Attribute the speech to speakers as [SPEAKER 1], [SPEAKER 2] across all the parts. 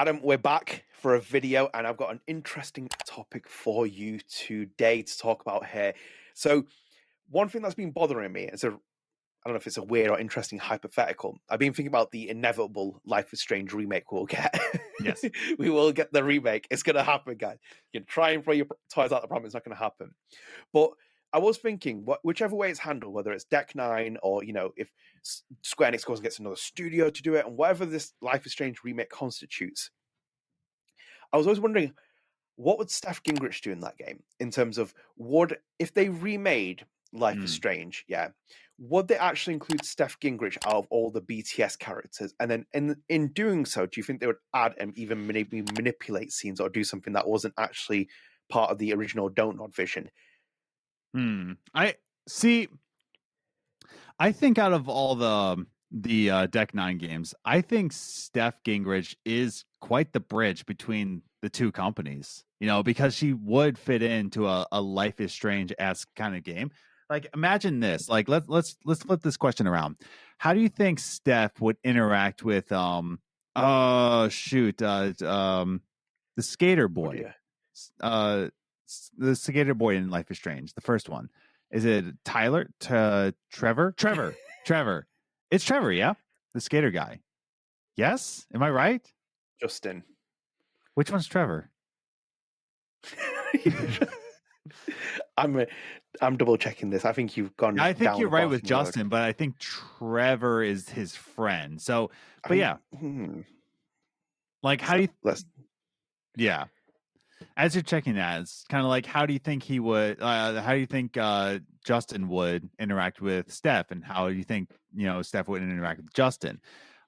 [SPEAKER 1] Adam, we're back for a video, and I've got an interesting topic for you today to talk about here. So, one thing that's been bothering me is I don't know if it's a weird or interesting hypothetical. I've been thinking about the inevitable Life is Strange remake we'll get.
[SPEAKER 2] Yes.
[SPEAKER 1] We will get the remake. It's going to happen, guys. You can try and throw your toys out the pram. It's not going to happen. But I was thinking, whichever way it's handled, whether it's Deck 9 or, if Square Enix goes and gets another studio to do it, and whatever this Life is Strange remake constitutes, I was always wondering, what would Steph Gingrich do in that game? In terms of, if they remade Life is Strange, would they actually include Steph Gingrich out of all the BTS characters? And then in doing so, do you think they would add and even maybe manipulate scenes or do something that wasn't actually part of the original Don't Nod vision?
[SPEAKER 2] I think out of all the Deck 9 games, I think Steph Gingrich is quite the bridge between the two companies, because she would fit into a Life is Strange-esque kind of game. Like, imagine this. Like, let's flip this question around. How do you think Steph would interact with the skater boy? The skater boy in Life is Strange, the first one. Is it Tyler? Trevor? Trevor. It's Trevor, yeah? The skater guy. Yes? Am I right?
[SPEAKER 1] Justin.
[SPEAKER 2] Which one's Trevor?
[SPEAKER 1] I'm double checking this. I think you've gone.
[SPEAKER 2] I think you're right with Justin, but I think Trevor is his friend. So, but yeah. Like, how do you... Yeah. As you're checking that, it's kind of like, how do you think he would? How do you think Justin would interact with Steph, and how do you think Steph would interact with Justin?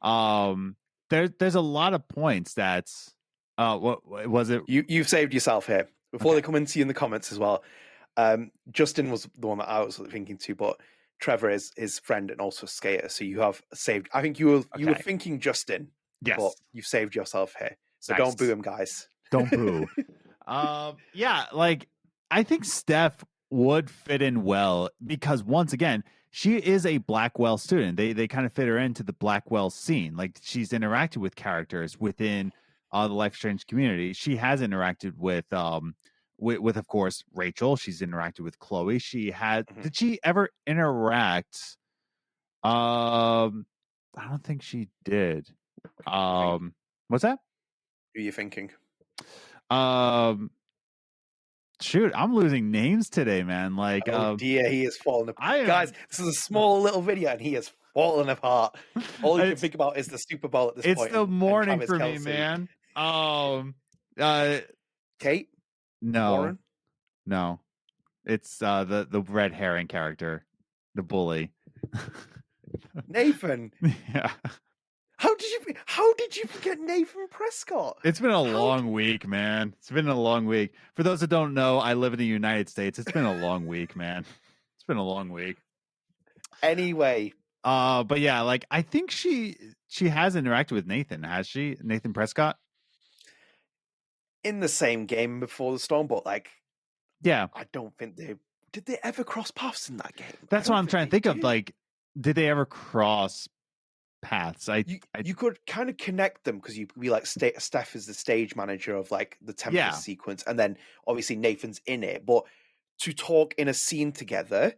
[SPEAKER 2] There's a lot of points that's. What was it?
[SPEAKER 1] You've saved yourself here before they come into you in the comments as well. Justin was the one that I was thinking too, but Trevor is his friend and also a skater. So you have saved. I think you were thinking Justin.
[SPEAKER 2] Yes,
[SPEAKER 1] but you've saved yourself here. So
[SPEAKER 2] nice.
[SPEAKER 1] Don't boo him, guys.
[SPEAKER 2] Don't boo. Like, I think Steph would fit in well because, once again, she is a Blackwell student. They kind of fit her into the Blackwell scene. Like, she's interacted with characters within the Life is Strange community. She has interacted with of course, Rachel. She's interacted with Chloe. She had. Did she ever interact? I don't think she did. What's that?
[SPEAKER 1] Who are you thinking?
[SPEAKER 2] Shoot, I'm losing names today, man. Like,
[SPEAKER 1] dear, he is falling apart. Guys, this is a small little video, and he is falling apart. All you can think about is the Super Bowl at this point.
[SPEAKER 2] It's the morning for me, man.
[SPEAKER 1] Kate?
[SPEAKER 2] No,
[SPEAKER 1] Warren?
[SPEAKER 2] No, it's the red herring character, the bully.
[SPEAKER 1] Nathan.
[SPEAKER 2] Yeah.
[SPEAKER 1] How did you forget Nathan Prescott?
[SPEAKER 2] It's been a long week, man. It's been a long week. For those that don't know, I live in the United States. It's been a long week, man. It's been a long week.
[SPEAKER 1] Anyway.
[SPEAKER 2] But yeah, like, I think she has interacted with Nathan, has she? Nathan Prescott?
[SPEAKER 1] In the same game before the storm, but like,
[SPEAKER 2] yeah.
[SPEAKER 1] I don't think did they ever cross paths in that game?
[SPEAKER 2] That's what I'm trying to think of. Like, did they ever cross paths? You
[SPEAKER 1] could kind of connect them because you could be like, Steph is the stage manager of like the Tempest sequence, and then obviously Nathan's in it. But to talk in a scene together,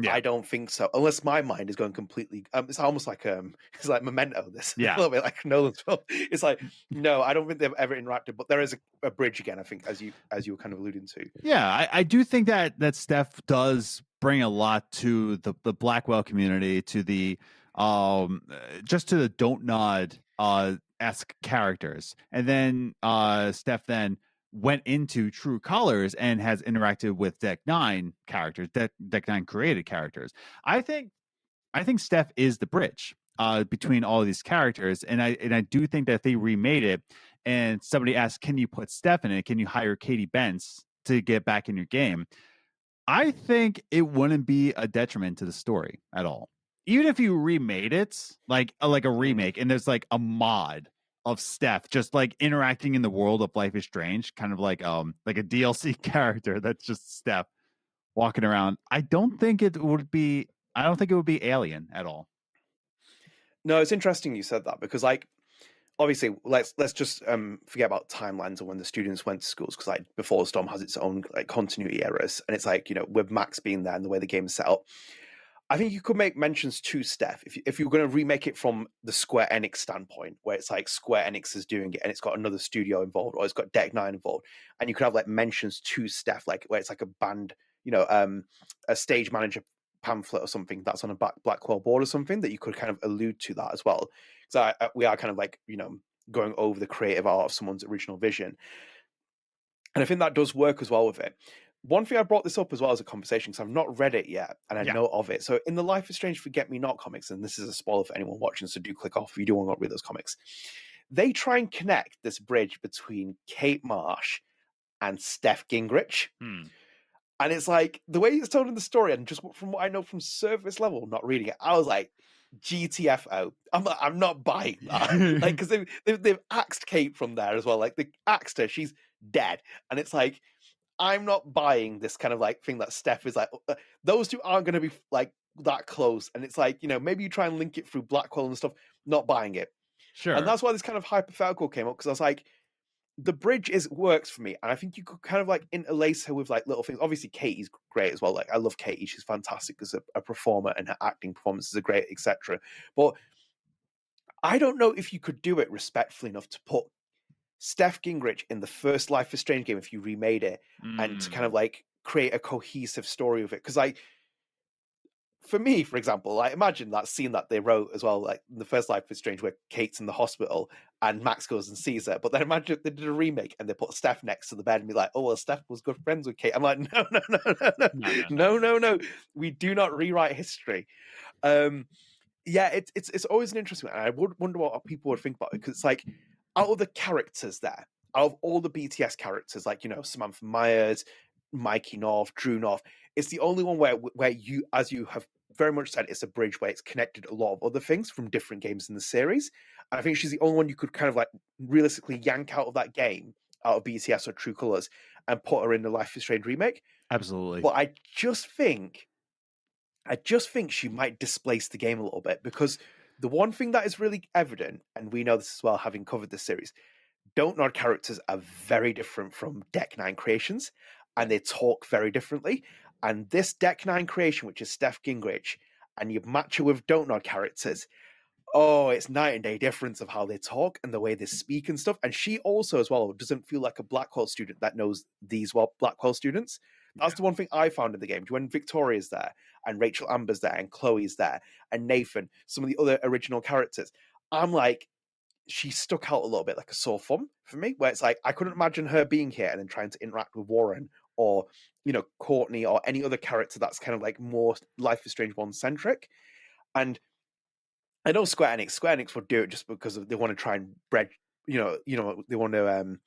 [SPEAKER 1] I don't think so. Unless my mind is going completely. It's almost like it's like Memento. This a little bit like Nolan's film. It's like, no, I don't think they've ever interacted. But there is a bridge again. I think as you were kind of alluding to.
[SPEAKER 2] Yeah, I do think that Steph does bring a lot to the Blackwell community, to the just to the Don't Nod esque characters, and then Steph then went into True Colors and has interacted with Deck 9 characters, Deck 9 created characters. I think Steph is the bridge between all of these characters, and I do think that if they remade it and somebody asked, can you put Steph in it? Can you hire Katie Bentz to get back in your game? I think it wouldn't be a detriment to the story at all. Even if you remade it, like a remake, and there's like a mod of Steph just like interacting in the world of Life is Strange, kind of like a DLC character that's just Steph walking around. I don't think it would be alien at all.
[SPEAKER 1] No, it's interesting you said that, because like obviously let's just forget about timelines of when the students went to schools, because like Before Storm has its own like continuity errors, and it's like, you know, with Max being there and the way the game is set up, I think you could make mentions to Steph if you're going to remake it from the Square Enix standpoint, where it's like Square Enix is doing it and it's got another studio involved, or it's got Deck Nine involved, and you could have like mentions to Steph, like where it's like a band, you know, a stage manager pamphlet or something that's on a Blackwell board or something, that you could kind of allude to that as well. So we are kind of like, you know, going over the creative art of someone's original vision, and I think that does work as well with it. One thing I brought this up as well as a conversation, because I've not read it yet and I know of it. So in the Life is Strange Forget Me Not comics, and this is a spoiler for anyone watching, so do click off if you do want to read those comics. They try and connect this bridge between Kate Marsh and Steph Gingrich. And it's like, the way it's told in the story, and just from what I know from surface level, not reading it, I was like, GTFO. I'm not buying that. Like, because they've axed Kate from there as well. Like, they axed her, she's dead. And it's like, I'm not buying this kind of like thing that Steph is like, those two aren't going to be like that close. And it's like, you know, maybe you try and link it through Blackwell and stuff, not buying it.
[SPEAKER 2] Sure.
[SPEAKER 1] And that's why this kind of hypothetical came up, because I was like, the bridge works for me. And I think you could kind of like interlace her with like little things. Obviously, Katie's great as well. Like, I love Katie. She's fantastic as a performer, and her acting performances are great, etc. But I don't know if you could do it respectfully enough to put Steph Gingrich in the first Life is Strange game if you remade it, and to kind of like create a cohesive story of it. Because like, for me, for example, I imagine that scene that they wrote as well, like in the first Life is Strange, where Kate's in the hospital and Max goes and sees her. But then imagine if they did a remake and they put Steph next to the bed and be like, "Oh well, Steph was good friends with Kate." I'm like, no. We do not rewrite history. Yeah, it's always an interesting one. And I would wonder what people would think about it, because it's like, out of the characters there, out of all the BTS characters, like, you know, Samantha Myers, Mikey North, Drew North, it's the only one where you, as you have very much said, it's a bridge where it's connected a lot of other things from different games in the series. And I think she's the only one you could kind of like realistically yank out of that game, out of BTS or True Colors, and put her in the Life is Strange remake.
[SPEAKER 2] Absolutely.
[SPEAKER 1] But I just think she might displace the game a little bit, because the one thing that is really evident, and we know this as well, having covered this series, Don't Nod characters are very different from Deck 9 creations, and they talk very differently. And this Deck 9 creation, which is Steph Gingrich, and you match her with Don't Nod characters, oh, it's night and day difference of how they talk and the way they speak and stuff. And she also, as well, doesn't feel like a Blackwell student that knows these Blackwell students. That's the one thing I found in the game. When Victoria's there, and Rachel Amber's there, and Chloe's there, and Nathan, some of the other original characters, I'm like, she stuck out a little bit like a sore thumb for me, where it's like, I couldn't imagine her being here and then trying to interact with Warren or, you know, Courtney or any other character that's kind of like more Life is Strange 1 centric. And I know Square Enix will do it just because they want to try and they want to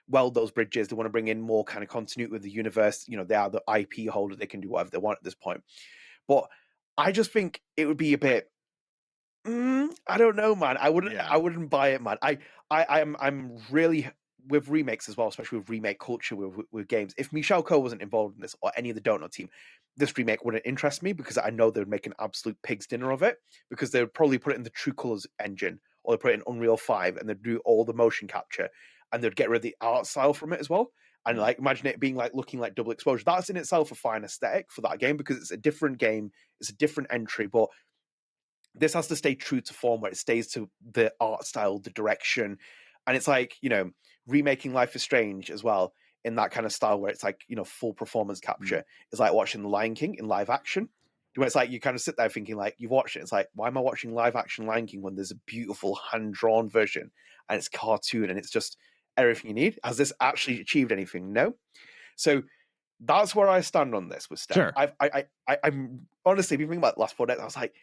[SPEAKER 1] weld those bridges. They want to bring in more kind of continuity with the universe. You know, they are the IP holder. They can do whatever they want at this point. But I just think it would be a bit, I don't know, man. I wouldn't buy it, man. I'm really, with remakes as well, especially with remake culture with games. If Michelle Coe wasn't involved in this, or any of the Donut team, this remake wouldn't interest me, because I know they would make an absolute pig's dinner of it, because they would probably put it in the True Colors engine, or they put it in Unreal 5, and they'd do all the motion capture, and they'd get rid of the art style from it as well. And like, imagine it being like looking like double exposure. That's in itself a fine aesthetic for that game, because it's a different game, it's a different entry, but this has to stay true to form, where it stays to the art style, the direction. And it's like, you know, remaking Life is Strange as well in that kind of style, where it's like, you know, full performance capture is like watching The Lion King in live action. Where it's like, you kind of sit there thinking, like, you've watched it, it's like, why am I watching live action Lion King when there's a beautiful hand-drawn version and it's cartoon and it's just everything you need? Has this actually achieved anything? No. So that's where I stand on this with Steph.
[SPEAKER 2] Sure.
[SPEAKER 1] I'm honestly, if you think about the last 4 days, I was like,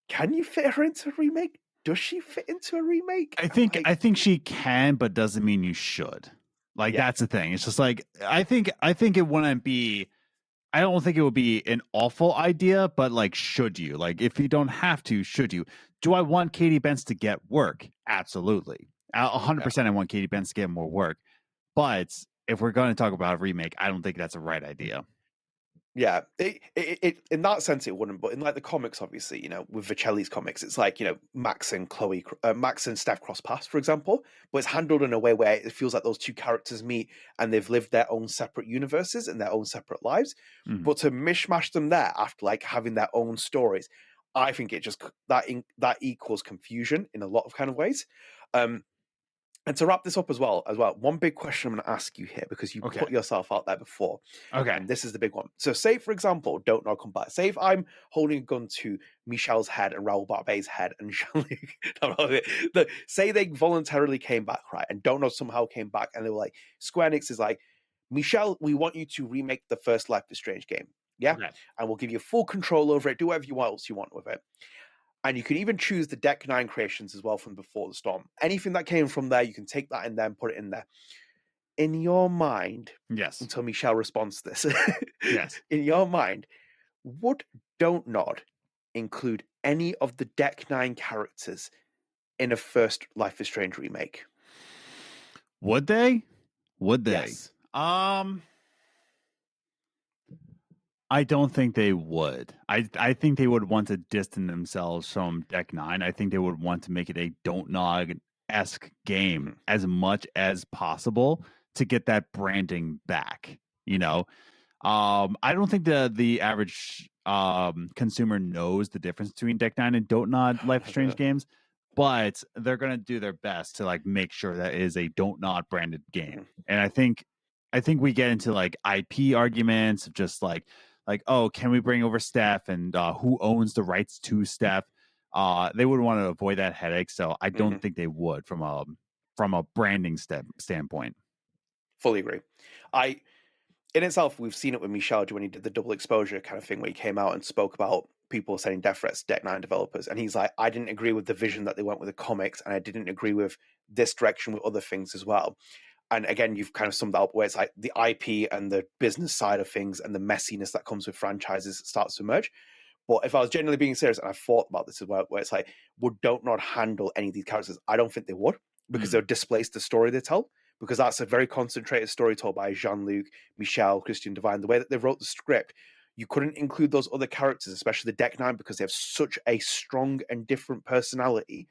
[SPEAKER 1] can you fit her into a remake? Does she fit into a remake?
[SPEAKER 2] I think she can, but doesn't mean you should. Like, that's the thing. It's just like, I think it wouldn't be, I don't think it would be an awful idea, but like, should you? Like, if you don't have to, should you? Do I want Katie Benz to get work? Absolutely. 100% I want Katie Benz to get more work. But if we're going to talk about a remake, I don't think that's a right idea.
[SPEAKER 1] Yeah, it in that sense it wouldn't, but in like the comics, obviously, you know, with Vicelli's comics, it's like, you know, Max and Steph cross paths, for example, but it's handled in a way where it feels like those two characters meet and they've lived their own separate universes and their own separate lives.
[SPEAKER 2] Mhm.
[SPEAKER 1] But to mishmash them there after like having their own stories, I think it just that equals confusion in a lot of kind of ways. Um, and to wrap this up as well, one big question I'm going to ask you here because you
[SPEAKER 2] Okay.
[SPEAKER 1] put yourself out there before,
[SPEAKER 2] Okay.
[SPEAKER 1] and this is the big one. So, say for example, don't know combat. Say if I'm holding a gun to Michelle's head and Raoul Barbet's head, and say they voluntarily came back, right, and don't know somehow came back, and they were like, Square Enix is like, Michelle, we want you to remake the first Life is Strange game, yeah,
[SPEAKER 2] Okay.
[SPEAKER 1] and we'll give you full control over it. Do whatever else you want with it. And you can even choose the Deck 9 creations as well from Before the Storm. Anything that came from there, you can take that in there and put it in there. In your mind,
[SPEAKER 2] Yes.
[SPEAKER 1] until Michelle responds to this,
[SPEAKER 2] Yes.
[SPEAKER 1] in your mind, would Don't Nod include any of the Deck 9 characters in a first Life is Strange remake?
[SPEAKER 2] Would they? Would they?
[SPEAKER 1] Yes.
[SPEAKER 2] I don't think they would. I think they would want to distance themselves from Deck 9. I think they would want to make it a Don't Nog-esque game as much as possible to get that branding back, you know? I don't think the average consumer knows the difference between Deck 9 and Don't Nod Life is Strange games, but they're gonna do their best to like make sure that it is a Don't Nod branded game. And I think we get into like IP arguments of just like oh, can we bring over Steph and who owns the rights to Steph? They would want to avoid that headache, so I don't think they would from a branding standpoint.
[SPEAKER 1] Fully agree. In itself, we've seen it with Michel when he did the double exposure kind of thing where he came out and spoke about people sending death threats to Deck 9 developers. And he's like, I didn't agree with the vision that they went with the comics, and I didn't agree with this direction with other things as well. And again, you've kind of summed that up where it's like the IP and the business side of things and the messiness that comes with franchises starts to emerge. But if I was genuinely being serious, and I thought about this as well, where it's like, would Don't Nod handle any of these characters? I don't think they would, because they would displace the story they tell, because that's a very concentrated story told by Jean-Luc, Michel, Christian Devine. The way that they wrote the script, you couldn't include those other characters, especially the Deck 9, because they have such a strong and different personality.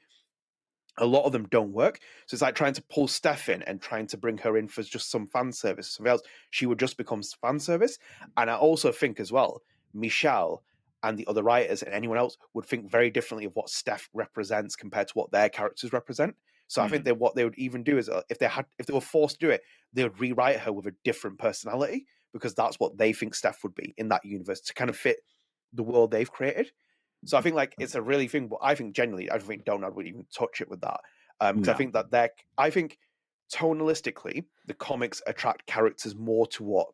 [SPEAKER 1] A lot of them don't work. So it's like trying to pull Steph in and trying to bring her in for just some fan service, something else. She would just become fan service. And I also think as well, Michelle and the other writers and anyone else would think very differently of what Steph represents compared to what their characters represent. So I think that what they would even do is if they were forced to do it, they would rewrite her with a different personality, because that's what they think Steph would be in that universe to kind of fit the world they've created. So I think like it's a really thing, but I think genuinely, I don't think Donut would even touch it with that. Because I think that I think tonalistically, the comics attract characters more to what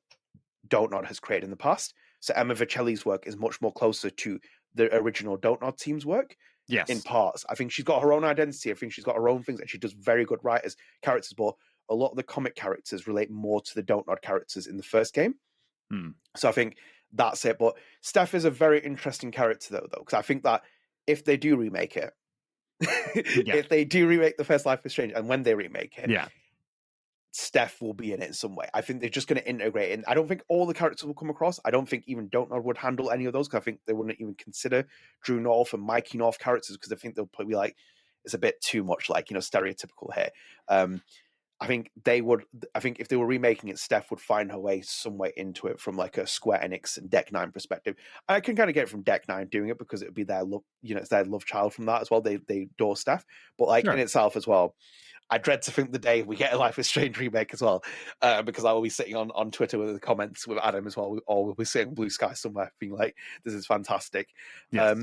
[SPEAKER 1] Donut has created in the past. So Emma Vicelli's work is much more closer to the original Donut team's work.
[SPEAKER 2] Yes.
[SPEAKER 1] In parts. I think she's got her own identity. I think she's got her own things, and she does very good writers characters, but a lot of the comic characters relate more to the Don't Nod characters in the first game. So I think that's it. But Steph is a very interesting character, though, because I think that if they do remake it, if they do remake the first Life is Strange, and when they remake it, Steph will be in it in some way. I think they're just going to integrate it. And I don't think all the characters will come across. I don't think even Don't Nod would handle any of those, because I think they wouldn't even consider Drew North and Mikey North characters, because I think they'll probably be like, it's a bit too much like, you know, stereotypical here. I think if they were remaking it, Steph would find her way some way into it from like a Square Enix and Deck 9 perspective. I can kind of get it from Deck 9 doing it, because it would be their love, you know, it's their love child from that as well. They adore Steph, but like in itself as well, I dread to think the day we get a Life is Strange remake as well, because I will be sitting on Twitter with the comments with Adam as well, or we'll be sitting on Blue Sky somewhere being like, this is fantastic. But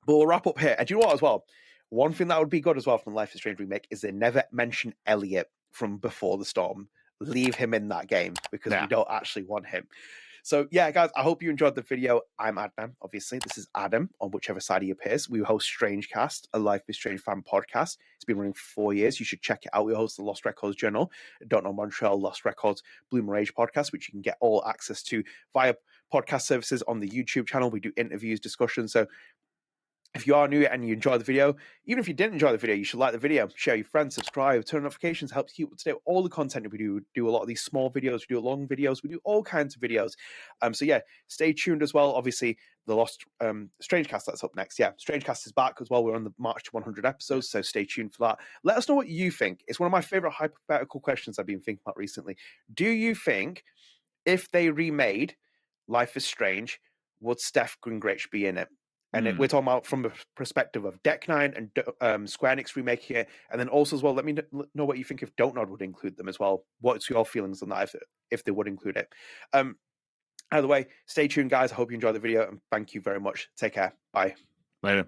[SPEAKER 1] we'll wrap up here. And do you know what as well? One thing that would be good as well from the Life is Strange remake is they never mention Elliot from Before the Storm. Leave him in that game, because we don't actually want him. So yeah, guys, I hope you enjoyed the video. I'm Adnan, obviously. This is Adam, on whichever side he appears. We host StrangeCast, a Life is Strange fan podcast. It's been running for 4 years. You should check it out. We host the Lost Records Journal, Don't Know Montreal, Lost Records, Bloomer Age podcast, which you can get all access to via podcast services on the YouTube channel. We do interviews, discussions. So If you are new and you enjoy the video, even if you didn't enjoy the video, you should like the video, share your friends, subscribe, turn on notifications, helps keep up to date with all the content we do. We do a lot of these small videos, we do long videos, we do all kinds of videos. So yeah, stay tuned as well. Obviously, the Lost StrangeCast, that's up next. Yeah, StrangeCast is back as well. We're on the march to 100 episodes, so stay tuned for that. Let us know what you think. It's one of my favorite hypothetical questions I've been thinking about recently. Do you think if they remade Life is Strange, would Steph Gingrich be in it? And we're talking about from a perspective of Deck 9 and Square Enix remaking it. And then also as well, let me know what you think if Don't Nod would include them as well. What's your feelings on that if they would include it? Either way, stay tuned, guys. I hope you enjoyed the video and thank you very much. Take care. Bye.
[SPEAKER 2] Later.